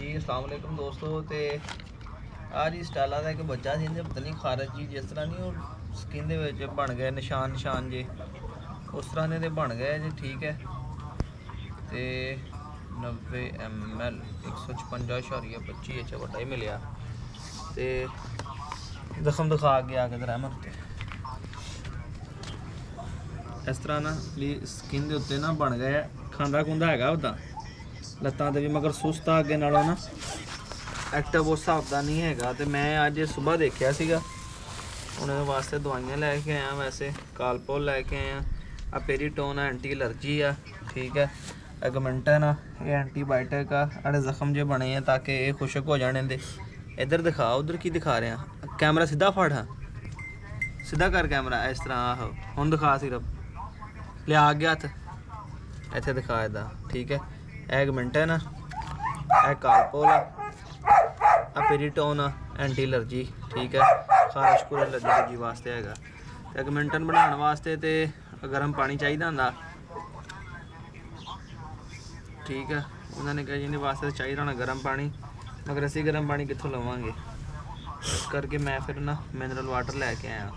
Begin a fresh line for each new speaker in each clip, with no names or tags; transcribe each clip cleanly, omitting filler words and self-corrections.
जी अस्सलाम वालेकुम दोस्तों। तो आज ही स्टाइला का एक बच्चा सी पता नहीं खारज जी जिस तरह नहीं वो स्किन दे बन गए निशान जे उस तरह के बन गए जी। ठीक है तो 90 ml 156.25 इंच बड़ा ही मिले तो जख्म दिखा के आ गए रहमत इस तरह ना स्किन के उत्ते ना बन गए खांदा खुंदा है उदा लत्तां ते भी मगर सुस्त आ अगे नालों ना एक्टिव उस हिसाब का नहीं है। तो मैं अज सुबह देखा सीगा उन्हें वास्ते दवाइयाँ लैके आया वैसे कालपोल लैके आया आ पेरीटोन एंटी एलर्जी आ। ठीक है एगमेंटन आ ये एंटीबायोटिक आ अड़े जख्म जो बने हैं ताकि ये खुशक हो जाने दे। इधर दिखा उधर की दिखा रहे हैं कैमरा सीधा फड़ हाँ सीधा कर कैमरा इस तरह आहो हुण दिखा सिर्फ लिया गया हथ इत्थे दिखा इदा। ठीक है एगमेंटन आ ए कालपोल आ पेरीटोन आ एंटी एलर्जी। ठीक है खारिश को एलर्जी वास्ते है। एगमेंटन बनाने वास्ते तो गर्म पानी चाहिए होंगे। ठीक है उन्होंने कहा जिन्हें वास्ते चाहिए होना गर्म पानी मगर असी गर्म पानी कितों लवेंगे इस करके मैं फिर ना मिनरल वाटर लैके आया।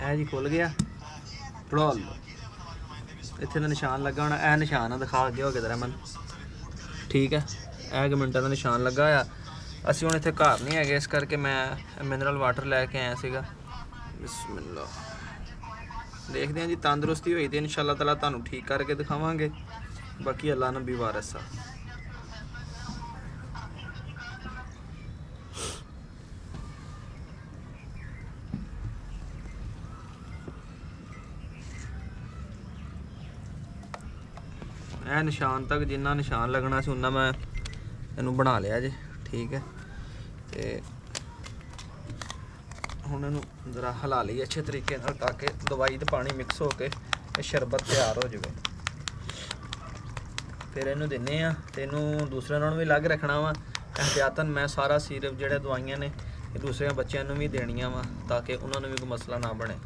ए जी खुल गया पड़ोल इत्थे का निशान लगा होना यह निशान है दिखा अगे हो गया तेरा मन। ठीक है एक मिनट का निशान लगा आ असी हुण इत्थे घर नहीं है इस करके मैं मिनरल वाटर लैके आया सीगा। बिस्मिल्लाह देखते हैं जी तंदुरुस्ती हुई तो इंशाअल्लाह ताला तुहानू ठीक करके दिखावांगे बाकी अल्लाह नबी वारस आ। यह निशान तक जिन्ना निशान लगना से उन्ना मैं इनू बना लिया जे। ठीक है तो हुण इनू जरा हिला ली अच्छे तरीके ताकि दवाई तो पानी मिक्स हो के शरबत तैयार हो जाए। फिर इनू दिन्ने आ तो इनू दूसरे नालों भी अलग रखना वा एहतियातन मैं सारा सिरप जोड़े दवाइयां ने दूसरे बच्चों भी देनिया वा ताकि उन्होंने भी कोई मसला ना बने।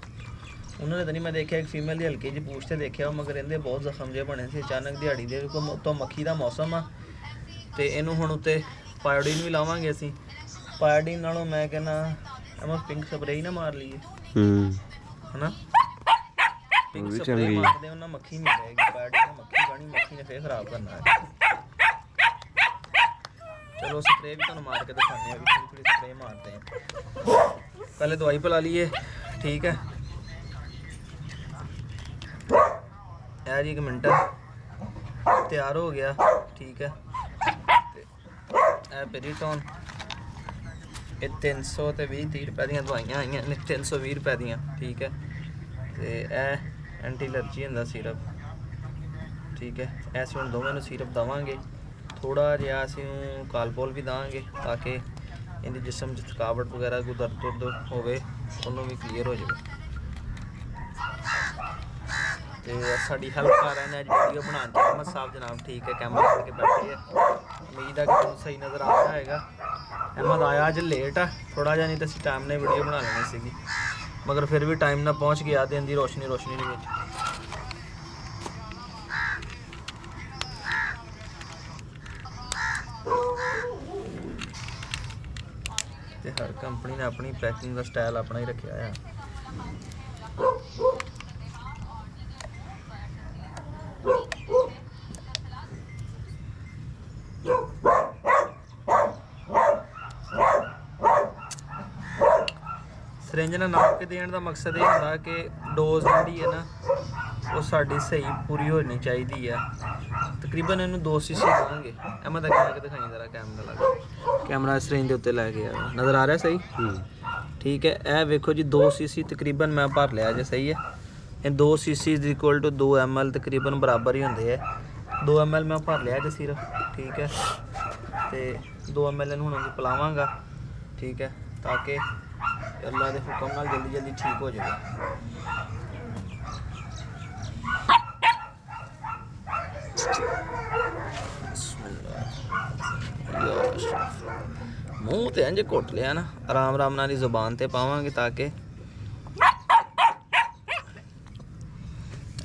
उन्होंने तो नहीं मैं देखा एक फीमेल की हल्की जी पूछते देखा मगर इनके बहुत जख्म जे बने से अचानक दिहाड़ी दे तो मक्खी का मौसम आ तो इनू हुण उत्ते पायोडीन भी लावांगे असी। पायोडीन नालों मैं कहना एम पिंक स्प्रे ही ना मार लीए है ना पिंक स्प्रे मार दे उन्हें मक्खी नहीं रहेगी। पायोडीन मक्खी बनी मक्खी ने फिर खराब करना है। चलो स्प्रे भी तुहानू मार के दिखाने हैं थोड़ी थोड़ी स्प्रे मारते हैं। पहले दवाई पिला लीए। ठीक है यार जी एक मिनट तैयार हो गया। ठीक है पेरीटोन ये 320-30 रुपए दी दवाइयां आई ने 320 रुपए दी। ठीक है तो यह एंटी एलर्जी होंदा सिरप। ठीक है ऐसे हम दोवें सिरप देवांगे थोड़ा जिहा असीं कालपोल भी देंगे ताकि इनके जिसम च थकावट वगैरह कोई दर्द दुर्द होवे उन्होंने भी क्लीयर हो जाए। तो साड़ी हेल्प कर रहे हैं अज वीडियो बनाने च अहमद साहब जनाब। ठीक है कैमरा करके बैठे है उम्मीद है कि तुम सही नज़र आ रहा है। अहमद आया अज लेट आ थोड़ा जहा नहीं तो असीं टाइम ने वीडियो बना लेनी सी मगर फिर भी टाइम ना पहुँच गया दिन की रोशनी ते हर कंपनी ने अपनी पैकिंग का स्टाइल अपना ही रखा है। सिरिंज ने नाप के देने का मकसद ये होता कि डोज जी है ना वो साड़ी सही पूरी होनी चाहिए है। तकरीबन इनू 2 cc देंगे मैं तक लैके दिखाई जरा कैमरा लगा कैमरा सिरिंज के उत्ते लैके आया नज़र आ रहा है सही। ठीक है यह वेखो जी 2 cc तकरीबन मैं भर लिया जो सही है। ये 2 cc is equal to 2 ml तकरीबन बराबर ही होंगे है। 2 ml मैं भर लिया जो सिर्फ। ठीक है तो 2 ml इन हूँ पिलावांगा। ठीक है ताकि अल्लाह के हुक्म नाल जल्दी जल्दी ठीक हो जाए। मूँह तो इंज घुट लिया ना आराम आराम नाल ज़ुबान ते पावांगे ताकि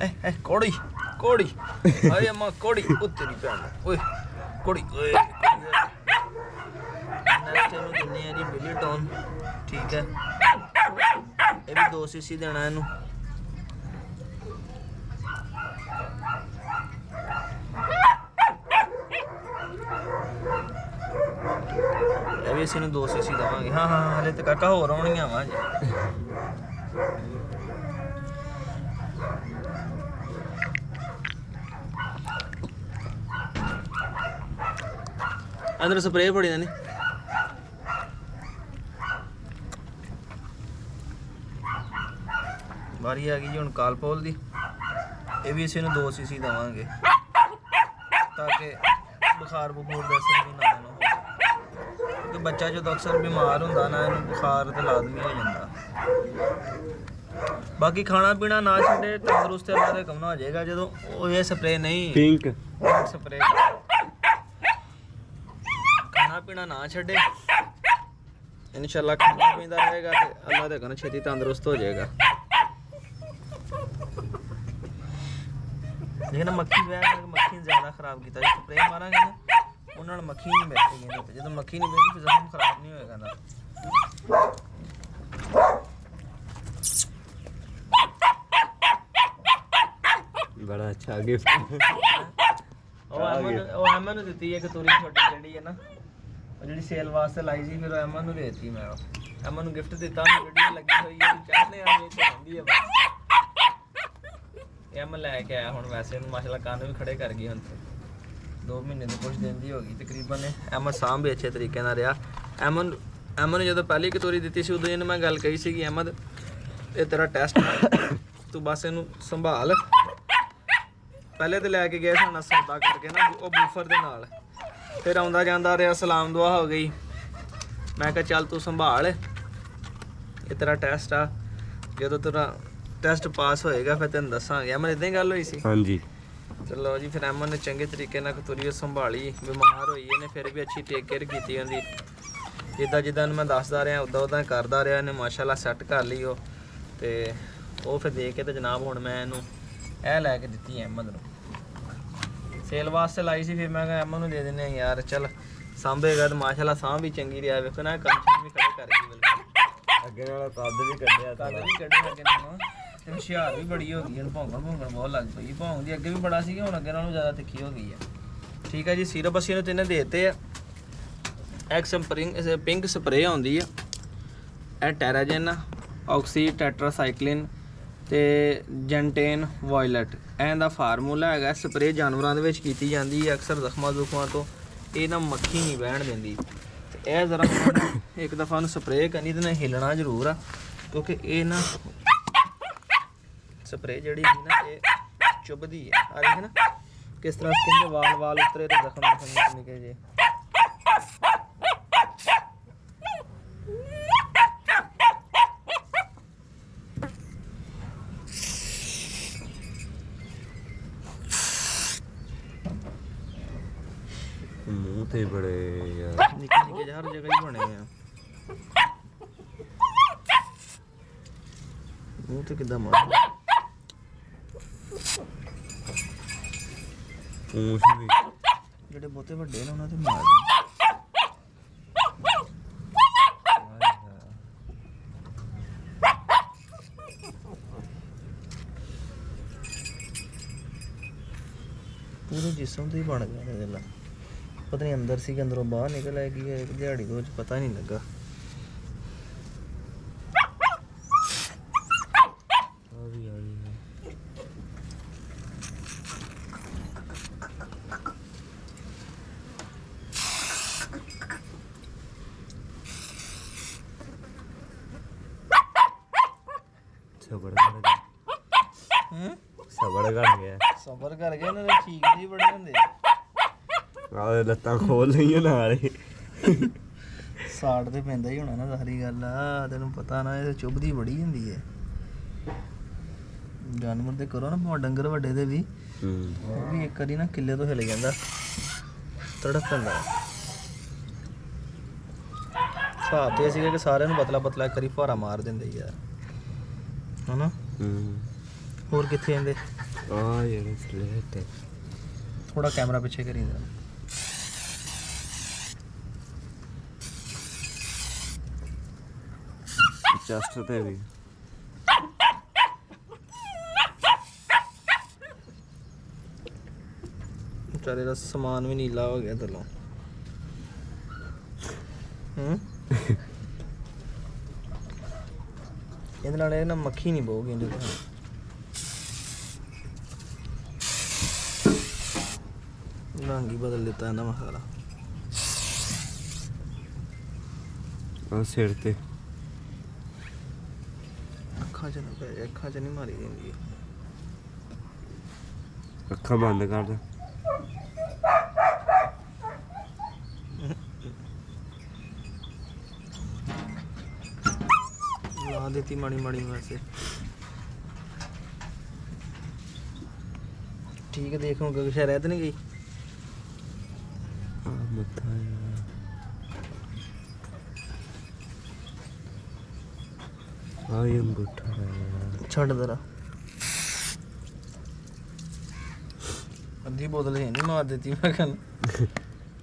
ए कोड़ी कोड़ी अरे अम्मा कोड़ी ओ तेरी भैन ओए कोड़ी ओए नेक्स्ट ਇਹਨੂੰ ਦਿੰਨੇ ਆ ਜੀ ਬਿਲੀਟਨ ਠੀਕ ਹੈ ਇਹ ਵੀ 2 ਸੀਸੀ ਦੇਣਾ ਇਹਨੂੰ ਇਹ ਵੀ ਅਸੀਂ ਨੂੰ 2 ਸੀਸੀ ਦਵਾਂਗੇ ਹਾਂ ਹਾਂ ਹਲੇ ਤੇ ਕਾਕਾ ਹੋਰ ਆਉਣੀਆਂ ਵਾ ਜੀ अंदर स्प्रे पड़ी ना बारी आ गई जी हुण कालपोल दी ये भी इसे 2 सीसी देवांगे ताकि बुखार बुखार का असर भी ना हो क्योंकि बच्चा जो अक्सर बीमार होंदा ना इन्हूं बुखार तो लाजमी हो जाता बाकी खाना पीना ना छड्डे तंदुरुस्त अल्लाह दे कम हो जाएगा जो ये स्प्रे नहीं
पिंक
स्प्रे खाना पीना ना छड्डे इंशाल्लाह खाना पींदा रहेगा तो अल्लाह दे कन छेती तंदुरुस्त हो जाएगा लेकिन मक्खी मक्खी ज़्यादा खराब किया स्प्रे मारांगे ना उन्होंने मक्खी नहीं बैठेगी तो जो मक्खी नहीं बैठेगी फिर जख्म खराब नहीं होएगा ना
बड़ा अच्छा गिफ्ट
अमन दी एक तोरी छोटी जी है ना जी सेल वास्ते लाई सी फिर अमन देती मैं अमन गिफ्ट दिता वीडियो लगी हुई है चाहते हैं है अमन लैके आया हूँ वैसे माशाल्लाह कान भी खड़े कर गई हम 2 महीने तो कुछ दिन की होगी तकरीबन अमन साम भी अच्छे तरीके रहा अमन जो पहली कतोरी दी सी उदों इन्हें मैं गल कही सी अहमद ये तेरा टेस्ट तू बस इनू संभाल पहले तो लैके गए साना सौदा करके ना वो बूफर के नाल फिर आउंदा जांदा रहा सलाम दुआ हो गई मैं कहा चल तू संभाल ये तेरा टेस्ट आ जो तेरा टेस्ट पास होएगा फिर तेन दसांगे अमन इदां ही गल होई सी
हाँ जी
चलो जी फिर अमन ने चंगे तरीके नाल कतूरी संभाली बीमार होई इन्हें फिर भी अच्छी टेक केयर की उहदी जिद्दां जिद्दां मैं दसदा रहा उदा उदा करदा रहा इन्हें माशाल्लाह सैट कर ली वो ते वो फिर देख के तो जनाब हुण मैं इहनूं ए लैके दित्ती अहमद नूं सेल वास्ते लाई सी फिर मैं अहमद नूं दे दिन्ने यार चल सांभेगा तो माशाल्लाह सांभ भी चंगी रहा वेखो ना कंचन भी खड़े कर गई बिल्कुल
अगे नाल कद भी कड्ढिया
कद भी कड्ढे अगे नालों ते हुशियार भी बड़ी हो गई है भौंकण बहुत लग पई भौंकदी अगे भी बड़ा सी हुण अगे नालों ज़्यादा तिखी हो गई है ठीक है जी सिरप असीं इहनूं तिन्ने देते आ एक्स पिंक स्प्रे आउंदी है ए टैराजिन ऑक्सी टेट्रासाइक्लिन ते जेंटेन वायलट ਇਹਦਾ ਫਾਰਮੂਲਾ ਹੈਗਾ ਸਪਰੇ ਜਾਨਵਰਾਂ ਦੇ ਵਿੱਚ ਕੀਤੀ ਜਾਂਦੀ ਹੈ ਅਕਸਰ ਜ਼ਖਮਾਂ ਜ਼ੁਖਮਾਂ ਤੋਂ ਇਹ ਨਾ ਮੱਖੀ ਨਹੀਂ ਬਹਿਣ ਦਿੰਦੀ ਤੇ ਇਹ ਜ਼ਰਾ ਇੱਕ ਦਫਾ ਨੂੰ ਸਪਰੇ ਕਰਨੀ ਤੇ ਨਾ ਹਿੱਲਣਾ ਜ਼ਰੂਰ ਆ ਕਿਉਂਕਿ ਇਹ ਨਾ ਸਪਰੇ ਜਿਹੜੀ ਹੈ ਨਾ ਇਹ ਚੁੱਭਦੀ ਹੈ ਆ ਦੇਖ ਨਾ ਕਿਸ ਤਰ੍ਹਾਂ ਸਕਿਨ ਦੇ ਵਾਲ ਉਤਰੇ ਤੇ ਜ਼ਖਮ ਨਿਕਲ ਜੇ
मुंह ते बड़े यार
निके निके हर जगह ही बने हैं मुंह ते किदा मार
पूंछ भी
ਜਿਹੜੇ ਬਹੁਤੇ ਵੱਡੇ ਨੇ ਉਹਨਾਂ ਤੇ ਮਾਰ पूरे जिस्म तो ही बन गया दिल पता नहीं अंदर सी अंदरों बाहर निकल आएगी एक दिहाड़ी तो पता नहीं लगा सबर कर गए ना ठीक नहीं बड़े होंगे
ਲੱਤਾਂ ਖੋਲ ਲਈਆਂ ਨਾਲ ਹੀ
ਸਾੜ ਤੇ ਪੈਂਦਾ ਹੀ ਹੋਣਾ ਨਾ ਸਾਰੀ ਗੱਲ ਆ ਤੈਨੂੰ ਪਤਾ ਨਾ ਇਹ ਚੁੱਭਦੀ ਬੜੀ ਹੁੰਦੀ ਹੈ ਜਾਨਵਰ ਦੇ ਕਰੋ ਨਾ ਭਾਵੇਂ ਡੰਗਰ ਵੱਡੇ ਦੇ ਵੀ ਉਹ ਵੀ ਇੱਕ ਵਾਰੀ ਨਾ ਕਿੱਲੇ ਤੋਂ ਹਿੱਲ ਜਾਂਦਾ ਤੜਫ ਪੈਂਦਾ ਹਿਸਾਬ ਤੇ ਸੀਗਾ ਕਿ ਸਾਰਿਆਂ ਨੂੰ ਪਤਲਾ ਪਤਲਾ ਕਰੀ ਭਾਰਾ ਮਾਰ ਦਿੰਦੇ ਯਾਰ ਹਨਾ ਹੋਰ ਕਿੱਥੇ ਜਾਂਦੇ
ਆ ਯਾਰ ਸਲੇਟ ਹੈ
थोड़ा कैमरा पीछे करिए जरा।
ਚੈਸਟ ਤੇ ਵੀ
बेचारे का समान भी नीला हो गया थलों। ਇਹਦੇ ਨਾਲ ਇਹ ਨਾ ਮੱਖੀ ਨਹੀਂ ਬਹੂਗੀ ਇਹਦੇ ਤੋਂ। रंग ही बदल देता है ना मसाला।
ਆ ਸਿਰ ਤੇ
ਅੱਖਾਂ 'ਚ ਨਾ ਪੈ ਜਾਏ, ਅੱਖਾਂ 'ਚ ਨਹੀਂ ਮਾਰੀ ਜਾਂਦੀ।
ਅੱਖਾਂ ਬੰਦ ਕਰ ਦੇ
ला देती माड़ी माड़ी वैसे। ठीक है, देखो कुछ रह तो नहीं गई।
ਆ ਮੱਥਾ ਯਾਰ ਆ ਇਹ ਅੰਗੂਠਾ ਯਾਰ
छड़ दरा अद्धी बोतल है नहीं मार देती मैं कहना।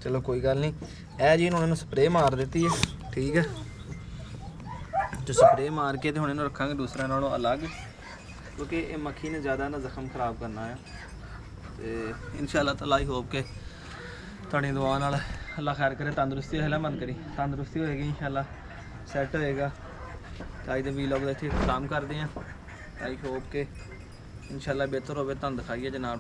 चलो कोई गल नहीं। ए जी इन्होंने स्प्रे मार देती है, ठीक है। जो स्प्रे मार के तो हम रखा दूसरा नालों अलग, क्योंकि ये मक्खी ने ज़्यादा ना जख्म खराब करना है। तो इंशाअल्लाह ताला आई होप के थोड़ी दुआ नाल अल्लाह खैर करे, तंदुरुस्ती है मन करी तंदुरुस्ती होएगी इंशाअल्लाह, सैट होएगा। तो अज के वीलॉग का इत्थे खत्म करते हैं। आई होप के इंशाअल्लाह बेहतर होवे, तुहानूं दिखाइए जनाब।